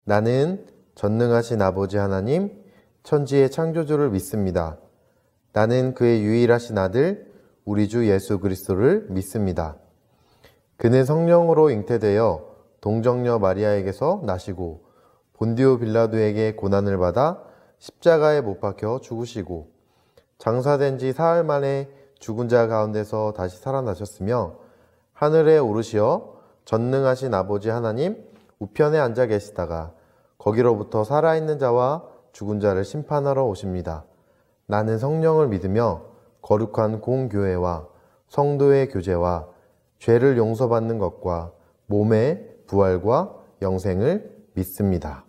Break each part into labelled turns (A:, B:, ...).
A: 나는 전능하신 아버지 하나님, 천지의 창조주를 믿습니다. 나는 그의 유일하신 아들, 우리 주 예수 그리스도를 믿습니다. 그는 성령으로 잉태되어 동정녀 마리아에게서 나시고 본디오 빌라도에게 고난을 받아 십자가에 못 박혀 죽으시고 장사된 지 사흘 만에 죽은 자 가운데서 다시 살아나셨으며 하늘에 오르시어 전능하신 아버지 하나님 우편에 앉아 계시다가 거기로부터 살아있는 자와 죽은 자를 심판하러 오십니다. 나는 성령을 믿으며 거룩한 공교회와 성도의 교제와 죄를 용서받는 것과 몸의 부활과 영생을 믿습니다.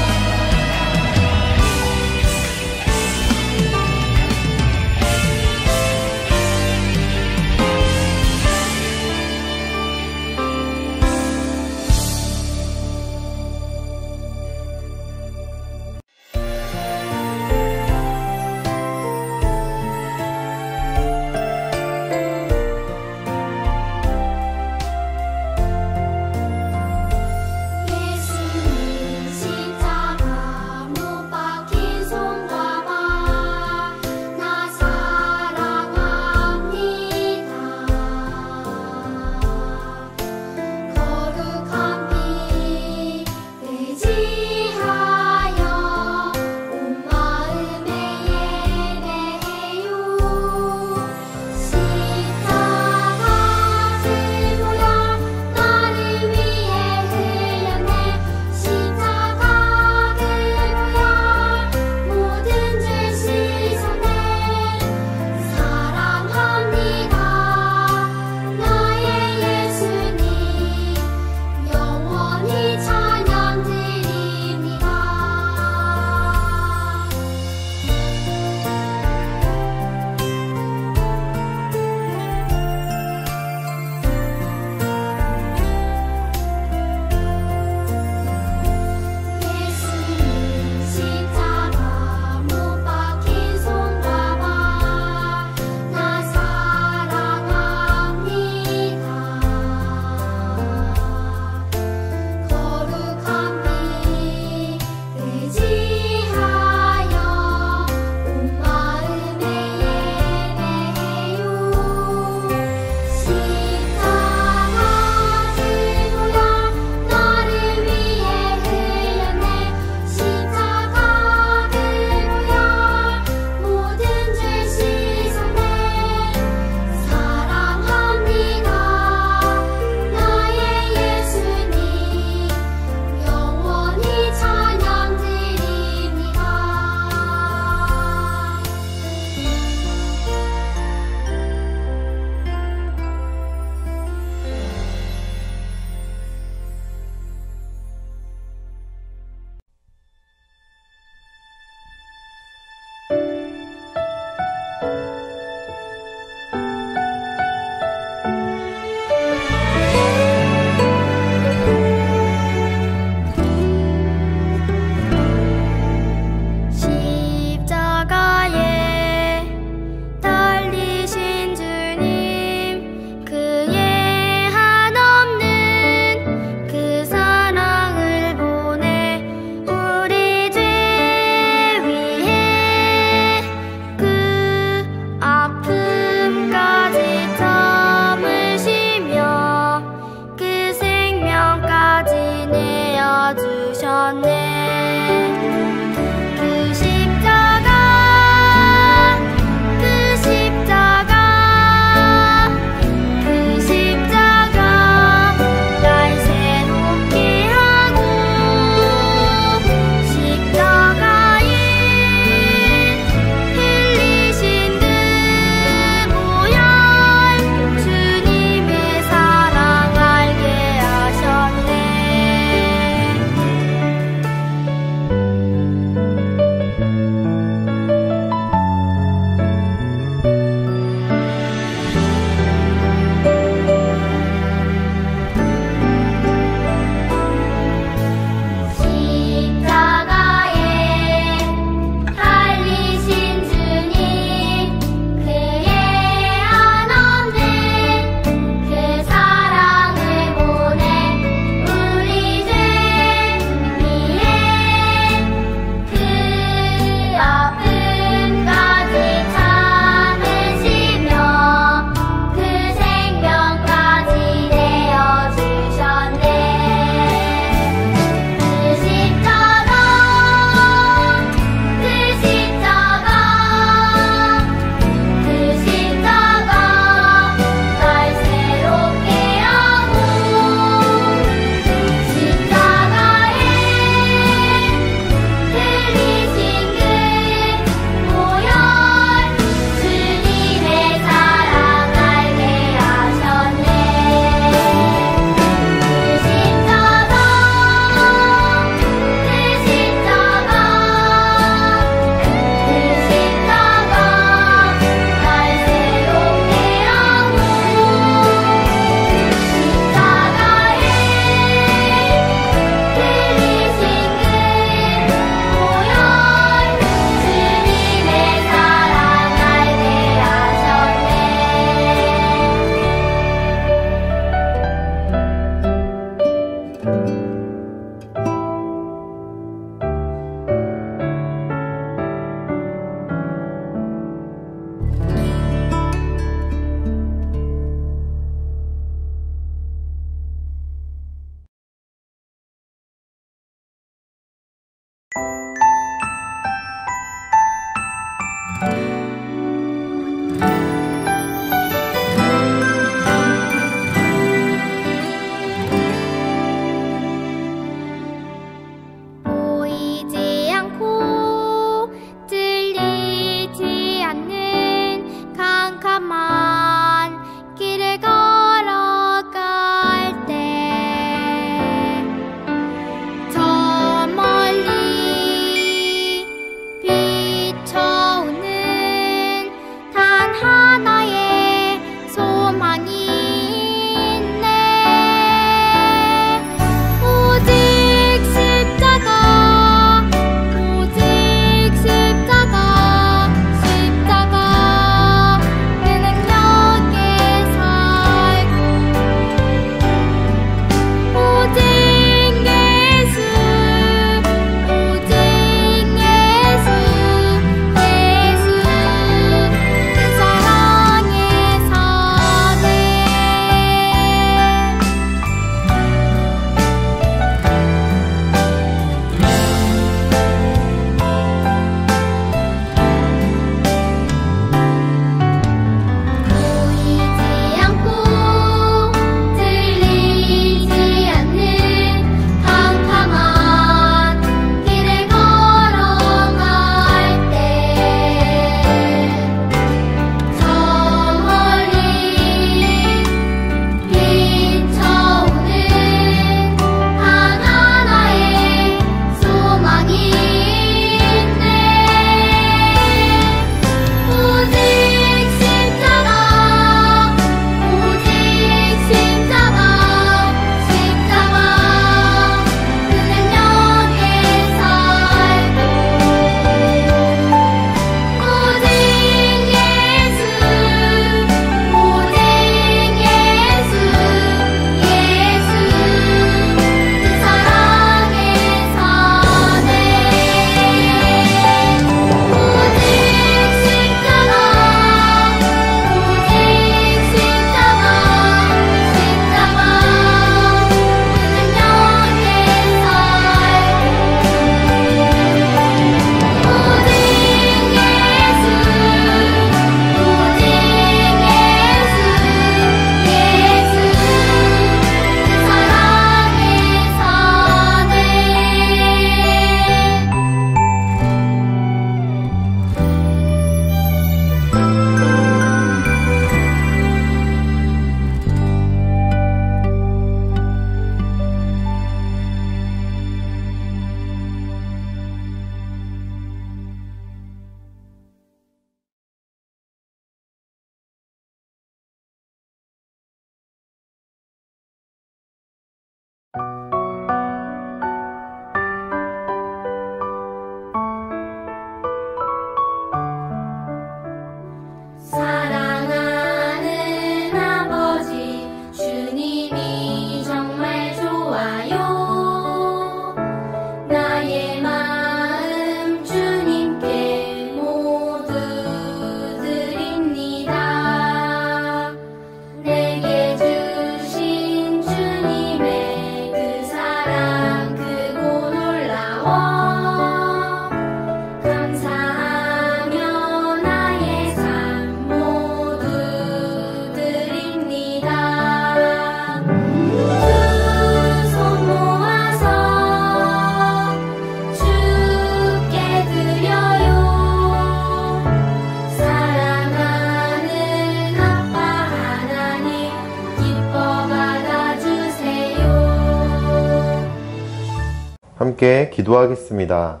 A: 함께 기도하겠습니다.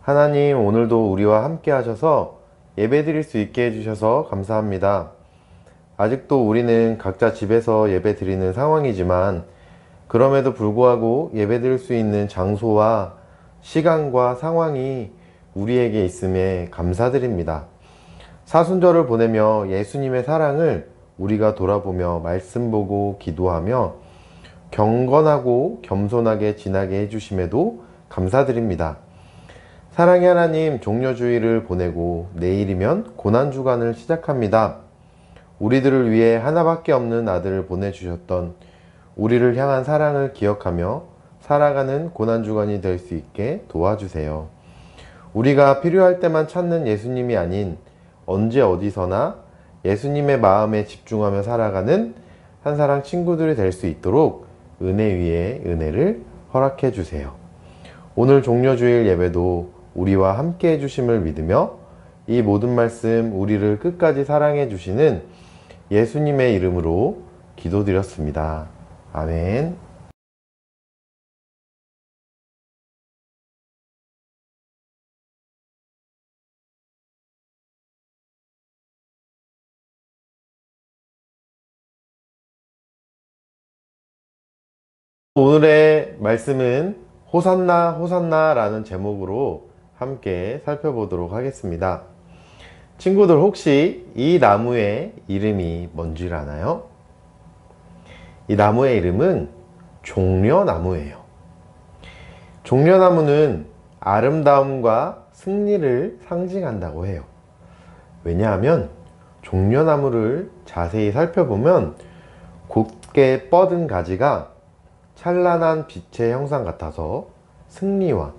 A: 하나님, 오늘도 우리와 함께 하셔서 예배드릴 수 있게 해주셔서 감사합니다. 아직도 우리는 각자 집에서 예배드리는 상황이지만 그럼에도 불구하고 예배드릴 수 있는 장소와 시간과 상황이 우리에게 있음에 감사드립니다. 사순절을 보내며 예수님의 사랑을 우리가 돌아보며 말씀 보고 기도하며 경건하고 겸손하게 지나게 해주심에도 감사드립니다. 사랑의 하나님, 종려주의를 보내고 내일이면 고난주간을 시작합니다. 우리들을 위해 하나밖에 없는 아들을 보내주셨던 우리를 향한 사랑을 기억하며 살아가는 고난주간이 될 수 있게 도와주세요. 우리가 필요할 때만 찾는 예수님이 아닌 언제 어디서나 예수님의 마음에 집중하며 살아가는 한사랑 친구들이 될 수 있도록 은혜 위에 은혜를 허락해 주세요. 오늘 종려주일 예배도 우리와 함께 해주심을 믿으며 이 모든 말씀 우리를 끝까지 사랑해 주시는 예수님의 이름으로 기도드렸습니다. 아멘. 오늘의 말씀은 호산나 호산나 라는 제목으로 함께 살펴보도록 하겠습니다. 친구들, 혹시 이 나무의 이름이 뭔지 아나요? 이 나무의 이름은 종려나무예요. 종려나무는 아름다움과 승리를 상징한다고 해요. 왜냐하면 종려나무를 자세히 살펴보면 곱게 뻗은 가지가 찬란한 빛의 형상 같아서 승리와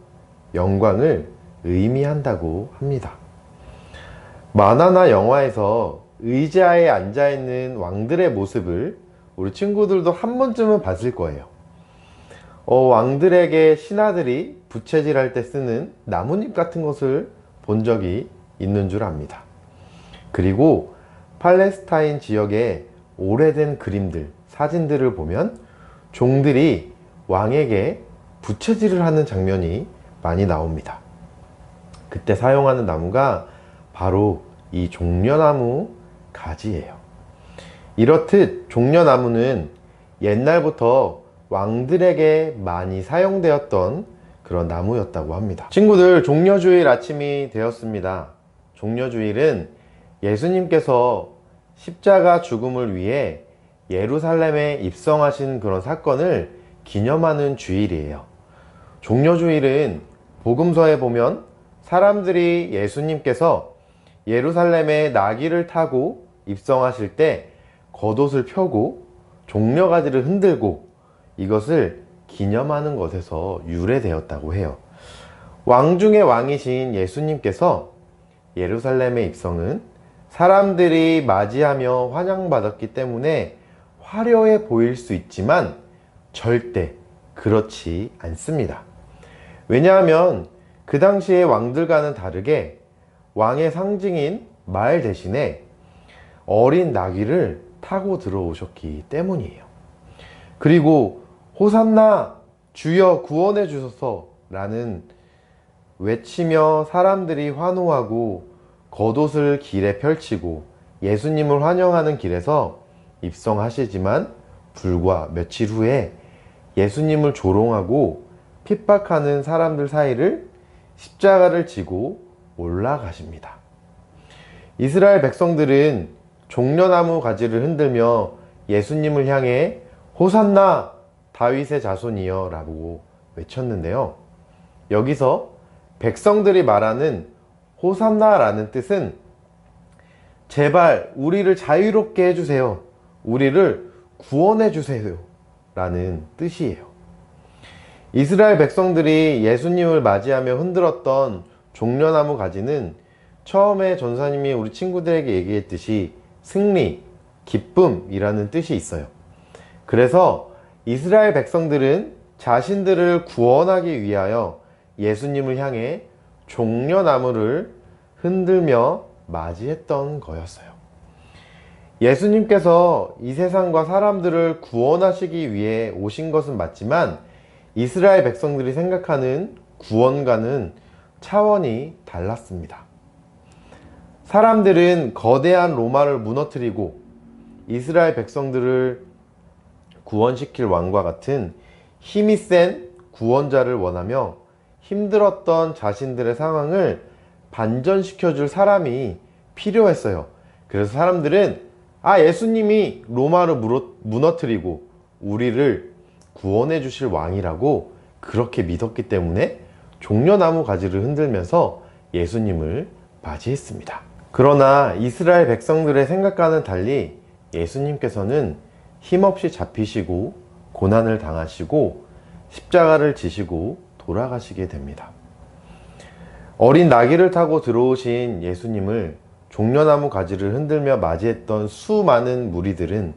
A: 영광을 의미한다고 합니다. 만화나 영화에서 의자에 앉아있는 왕들의 모습을 우리 친구들도 한 번쯤은 봤을 거예요. 왕들에게 신하들이 부채질할 때 쓰는 나뭇잎 같은 것을 본 적이 있는 줄 압니다. 그리고 팔레스타인 지역의 오래된 그림들, 사진들을 보면 종들이 왕에게 부채질을 하는 장면이 많이 나옵니다. 그때 사용하는 나무가 바로 이 종려나무 가지예요. 이렇듯 종려나무는 옛날부터 왕들에게 많이 사용되었던 그런 나무였다고 합니다. 친구들, 종려주일 아침이 되었습니다. 종려주일은 예수님께서 십자가 죽음을 위해 예루살렘에 입성하신 그런 사건을 기념하는 주일이에요. 종려주일은 복음서에 보면 사람들이 예수님께서 예루살렘에 나귀를 타고 입성하실 때 겉옷을 펴고 종려가지를 흔들고 이것을 기념하는 것에서 유래되었다고 해요. 왕 중의 왕이신 예수님께서 예루살렘에 입성은 사람들이 맞이하며 환영받았기 때문에 화려해 보일 수 있지만 절대 그렇지 않습니다. 왜냐하면 그 당시의 왕들과는 다르게 왕의 상징인 말 대신에 어린 나귀를 타고 들어오셨기 때문이에요. 그리고 호산나, 주여 구원해 주소서 라는 외치며 사람들이 환호하고 겉옷을 길에 펼치고 예수님을 환영하는 길에서 입성하시지만 불과 며칠 후에 예수님을 조롱하고 핍박하는 사람들 사이를 십자가를 지고 올라가십니다. 이스라엘 백성들은 종려나무 가지를 흔들며 예수님을 향해 호산나 다윗의 자손이여 라고 외쳤는데요. 여기서 백성들이 말하는 호산나 라는 뜻은 제발 우리를 자유롭게 해주세요, 우리를 구원해 주세요 라는 뜻이에요. 이스라엘 백성들이 예수님을 맞이하며 흔들었던 종려나무 가지는 처음에 전사님이 우리 친구들에게 얘기했듯이 승리, 기쁨이라는 뜻이 있어요. 그래서 이스라엘 백성들은 자신들을 구원하기 위하여 예수님을 향해 종려나무를 흔들며 맞이했던 거였어요. 예수님께서 이 세상과 사람들을 구원하시기 위해 오신 것은 맞지만 이스라엘 백성들이 생각하는 구원과는 차원이 달랐습니다. 사람들은 거대한 로마를 무너뜨리고 이스라엘 백성들을 구원시킬 왕과 같은 힘이 센 구원자를 원하며 힘들었던 자신들의 상황을 반전시켜줄 사람이 필요했어요. 그래서 사람들은 예수님이 로마를 무너뜨리고 우리를 구원해 주실 왕이라고 그렇게 믿었기 때문에 종려나무 가지를 흔들면서 예수님을 맞이했습니다. 그러나 이스라엘 백성들의 생각과는 달리 예수님께서는 힘없이 잡히시고 고난을 당하시고 십자가를 지시고 돌아가시게 됩니다. 어린 나귀를 타고 들어오신 예수님을 종려나무 가지를 흔들며 맞이했던 수많은 무리들은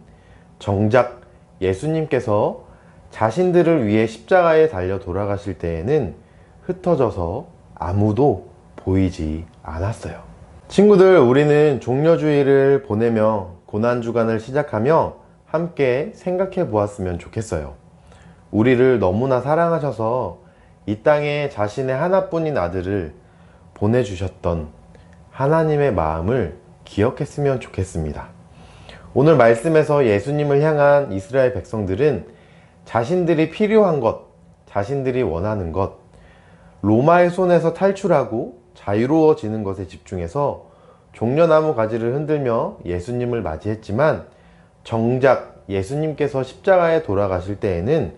A: 정작 예수님께서 자신들을 위해 십자가에 달려 돌아가실 때에는 흩어져서 아무도 보이지 않았어요. 친구들, 우리는 종려주의를 보내며 고난주간을 시작하며 함께 생각해 보았으면 좋겠어요. 우리를 너무나 사랑하셔서 이 땅에 자신의 하나뿐인 아들을 보내주셨던 하나님의 마음을 기억했으면 좋겠습니다. 오늘 말씀에서 예수님을 향한 이스라엘 백성들은 자신들이 필요한 것, 자신들이 원하는 것, 로마의 손에서 탈출하고 자유로워지는 것에 집중해서 종려나무 가지를 흔들며 예수님을 맞이했지만 정작 예수님께서 십자가에 돌아가실 때에는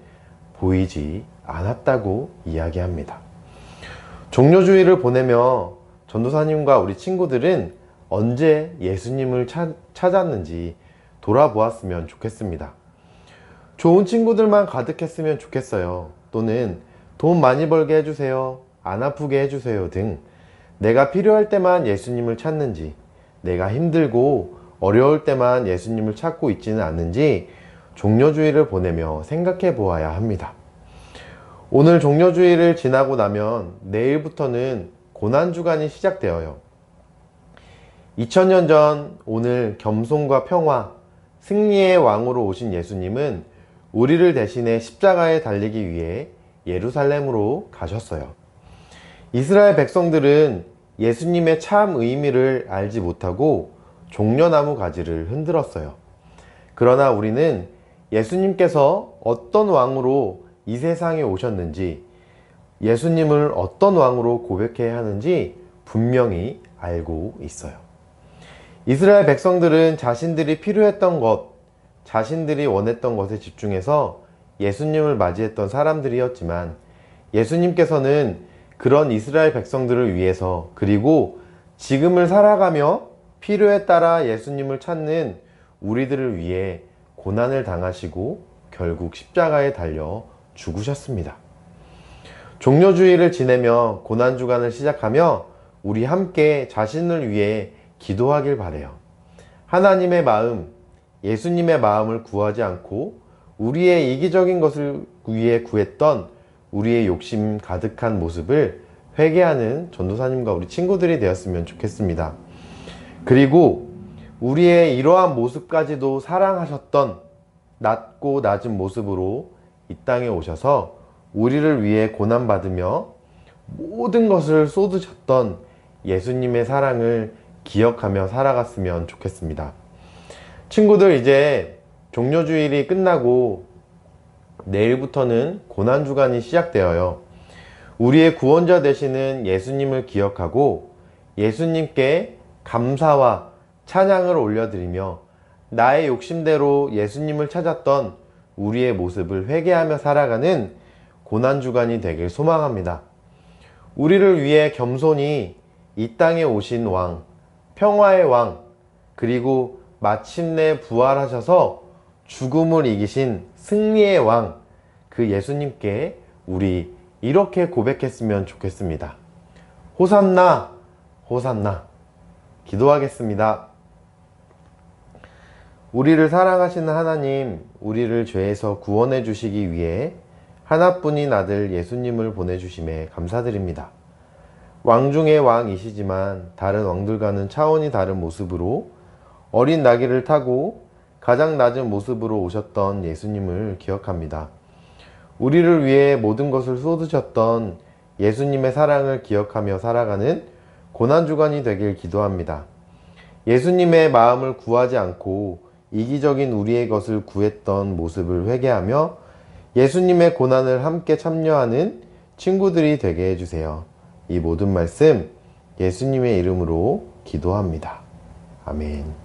A: 보이지 않았다고 이야기합니다. 종려주의를 보내며 전도사님과 우리 친구들은 언제 예수님을 찾았는지 돌아보았으면 좋겠습니다. 좋은 친구들만 가득했으면 좋겠어요. 또는 돈 많이 벌게 해주세요, 안 아프게 해주세요 등 내가 필요할 때만 예수님을 찾는지, 내가 힘들고 어려울 때만 예수님을 찾고 있지는 않는지 종려주의를 보내며 생각해 보아야 합니다. 오늘 종려주의를 지나고 나면 내일부터는 고난주간이 시작되어요. 2000년 전 오늘 겸손과 평화, 승리의 왕으로 오신 예수님은 우리를 대신해 십자가에 달리기 위해 예루살렘으로 가셨어요. 이스라엘 백성들은 예수님의 참 의미를 알지 못하고 종려나무 가지를 흔들었어요. 그러나 우리는 예수님께서 어떤 왕으로 이 세상에 오셨는지, 예수님을 어떤 왕으로 고백해야 하는지 분명히 알고 있어요. 이스라엘 백성들은 자신들이 필요했던 것, 자신들이 원했던 것에 집중해서 예수님을 맞이했던 사람들이었지만 예수님께서는 그런 이스라엘 백성들을 위해서, 그리고 지금을 살아가며 필요에 따라 예수님을 찾는 우리들을 위해 고난을 당하시고 결국 십자가에 달려 죽으셨습니다. 종려주의를 지내며 고난주간을 시작하며 우리 함께 자신을 위해 기도하길 바래요. 하나님의 마음, 예수님의 마음을 구하지 않고 우리의 이기적인 것을 위해 구했던 우리의 욕심 가득한 모습을 회개하는 전도사님과 우리 친구들이 되었으면 좋겠습니다. 그리고 우리의 이러한 모습까지도 사랑하셨던 낮고 낮은 모습으로 이 땅에 오셔서 우리를 위해 고난받으며 모든 것을 쏟으셨던 예수님의 사랑을 기억하며 살아갔으면 좋겠습니다. 친구들, 이제 종려주일이 끝나고 내일부터는 고난주간이 시작되어요. 우리의 구원자 되시는 예수님을 기억하고 예수님께 감사와 찬양을 올려드리며 나의 욕심대로 예수님을 찾았던 우리의 모습을 회개하며 살아가는 고난주간이 되길 소망합니다. 우리를 위해 겸손히 이 땅에 오신 왕, 평화의 왕, 그리고 마침내 부활하셔서 죽음을 이기신 승리의 왕, 그 예수님께 우리 이렇게 고백했으면 좋겠습니다. 호산나, 호산나. 기도하겠습니다. 우리를 사랑하시는 하나님, 우리를 죄에서 구원해 주시기 위해 하나뿐인 아들 예수님을 보내주심에 감사드립니다. 왕 중의 왕이시지만 다른 왕들과는 차원이 다른 모습으로 어린 나귀를 타고 가장 낮은 모습으로 오셨던 예수님을 기억합니다. 우리를 위해 모든 것을 쏟으셨던 예수님의 사랑을 기억하며 살아가는 고난주간이 되길 기도합니다. 예수님의 마음을 구하지 않고 이기적인 우리의 것을 구했던 모습을 회개하며 예수님의 고난을 함께 참여하는 친구들이 되게 해주세요. 이 모든 말씀 예수님의 이름으로 기도합니다. 아멘.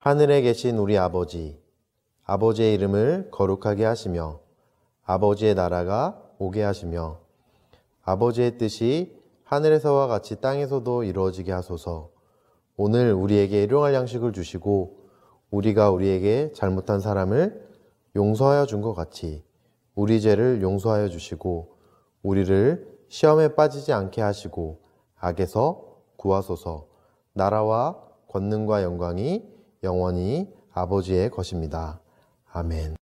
A: 하늘에 계신 우리 아버지, 아버지의 이름을 거룩하게 하시며 아버지의 나라가 오게 하시며 아버지의 뜻이 하늘에서와 같이 땅에서도 이루어지게 하소서. 오늘 우리에게 일용할 양식을 주시고 우리가 우리에게 잘못한 사람을 용서하여 준 것 같이 우리 죄를 용서하여 주시고 우리를 시험에 빠지지 않게 하시고 악에서 구하소서. 나라와 권능과 영광이 영원히 아버지의 것입니다. 아멘.